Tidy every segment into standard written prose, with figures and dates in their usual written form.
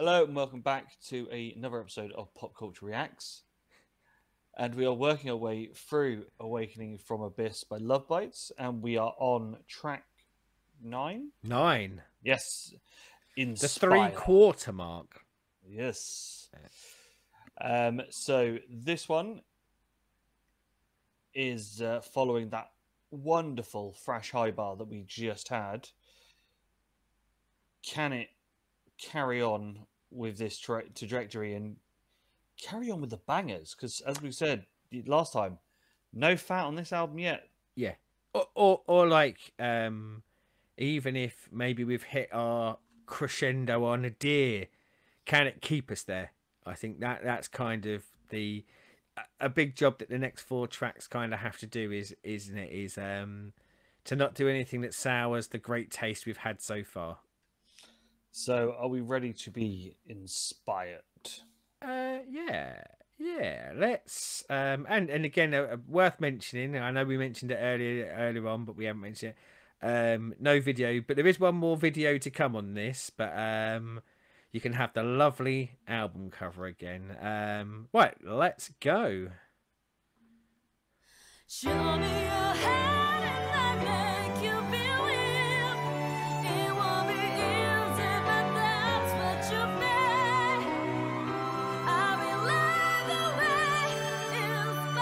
Hello and welcome back to another episode of Pop Culture Reacts. And we are working our way through Awakening from Abyss by Lovebites, and we are on track 9? 9. Yes. The Inspire. 3/4 mark. Yes. So this one is following that wonderful thrash high bar that we just had. Can it carry on with this trajectory and carry on with the bangers? Because as we said last time, no fat on this album yet. Yeah. Or like, even if maybe we've hit our crescendo on a deer, can it keep us there? I think that's kind of a big job that the next 4 tracks kind of have to do is to not do anything that sours the great taste we've had so far. So are we ready to be inspired? Yeah. Let's and again, worth mentioning. I know we mentioned it earlier on, but we haven't mentioned it. No video, but there is one more video to come on this. But you can have the lovely album cover again. Right, let's go. Show me your hand and I make you feel weird. It won't be easy, but that's what you made. I will lead the way, inspired.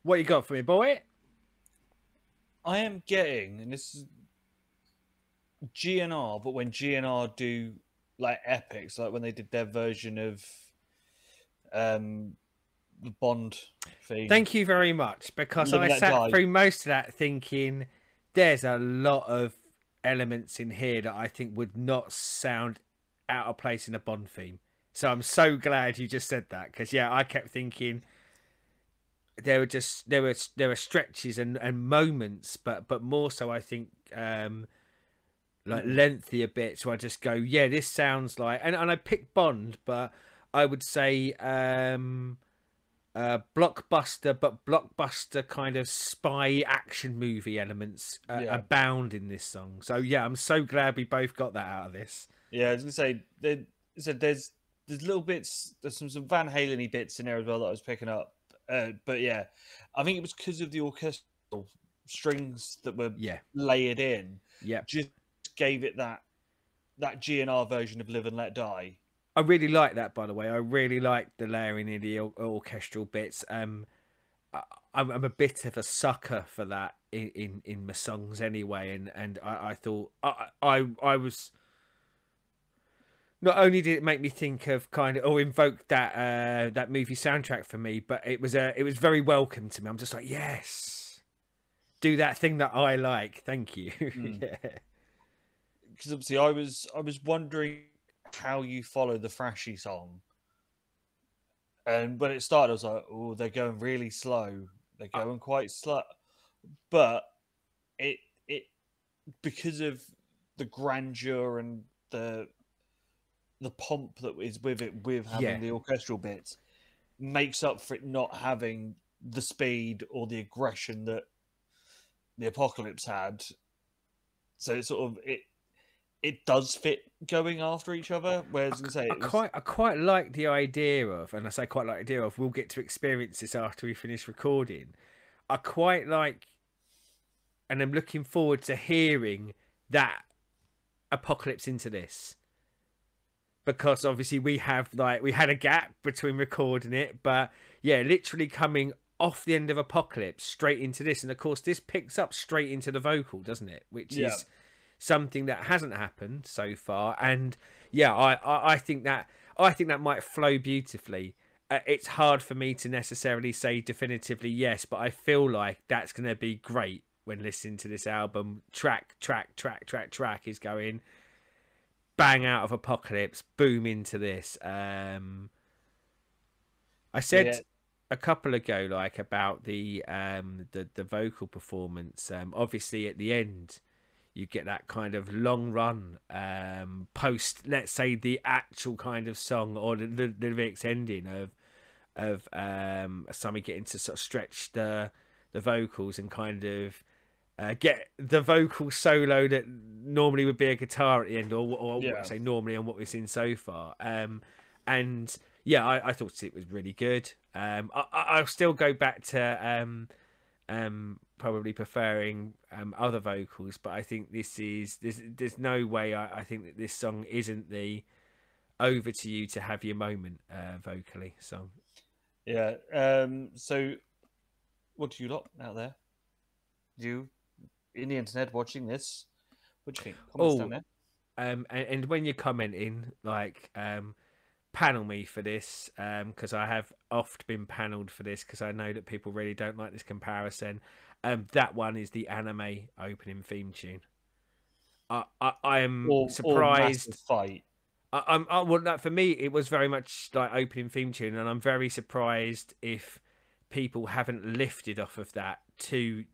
What you got for me, boy? I am getting, and this is GNR, but when GNR do like epics, like when they did their version of the Bond theme. Thank you very much, because Live I and Let sat Die. through most of that thinking there's a lot of elements in here that I think would not sound out of place in a Bond theme. So I'm so glad you just said that, because yeah, I kept thinking there were stretches and moments, but more so I think like lengthier bits where I just go, yeah, this sounds like, and I picked Bond, but I would say blockbuster, but blockbuster kind of spy action movie elements Yeah. abound in this song. So yeah, I'm so glad we both got that out of this. Yeah, I was gonna say there's little bits, there's some Van Halen-y bits in there as well that I was picking up. But yeah, I think it was because of the orchestral strings that were Yeah. layered in. Yeah. Just gave it that GNR version of Live and Let Die. I really like that, by the way. I really like the layering in the orchestral bits. I'm a bit of a sucker for that in my songs anyway, and I thought I was. Not only did it make me think of kind of, or invoke that that movie soundtrack for me, but it was very welcome to me. I'm just like, yes, do that thing that I like. Thank you. Yeah. Because obviously I was wondering how you follow the Thrashy song, and when it started, I was like, oh, they're going really slow. They're going quite slow, but it because of the grandeur and the pomp that is with it, with having the orchestral bits, makes up for it not having the speed or the aggression that the Apocalypse had. So it sort of it does fit going after each other. Whereas I quite like the idea of, and I say quite like the idea of, we'll get to experience this after we finish recording. I quite like, and I'm looking forward to hearing that Apocalypse into this, because obviously we had a gap between recording it, but yeah, literally coming off the end of Apocalypse straight into this, and of course this picks up straight into the vocal, doesn't it? Which is something that hasn't happened so far, and yeah, I think that might flow beautifully. It's hard for me to necessarily say definitively yes, but I feel like that's going to be great when listening to this album. Track is going bang out of Apocalypse, boom into this. I said a couple ago, like, about the vocal performance. Obviously at the end you get that kind of long run post, let's say, the actual kind of song, or the lyrics ending of somebody getting to sort of stretch the vocals and kind of get the vocal solo that normally would be a guitar at the end, or what I say normally, and what we've seen so far. And yeah, I thought it was really good. I'll still go back to probably preferring other vocals, but I think there's no way I think that this song isn't the over to you to have your moment vocally song. Yeah. So what do you lot out there? You in the internet watching this? What do you think? Comments down there. And when you're commenting, like, panel me for this, because I have oft been panelled for this, because I know that people really don't like this comparison. That one is the anime opening theme tune. I am surprised. Fight. Well, for me, it was very much like opening theme tune, and I'm very surprised if people haven't lifted off of that to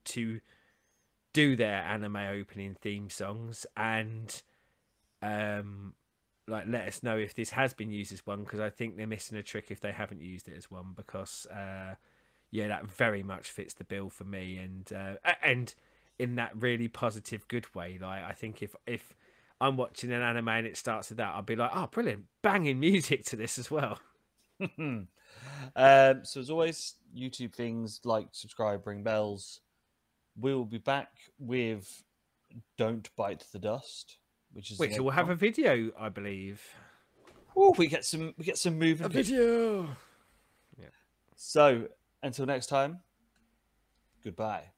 do their anime opening theme songs, and like, let us know if this has been used as one, because I think they're missing a trick if they haven't used it as one, because yeah, that very much fits the bill for me, and in that really positive good way. Like, I think if I'm watching an anime and it starts with that, I'll be like, oh, brilliant, banging music to this as well. So as always, YouTube things, like, subscribe, ring bells. We will be back with Don't Bite the Dust, which will have a video, I believe. Oh, we get some moving. A video. Yeah. So until next time, Goodbye.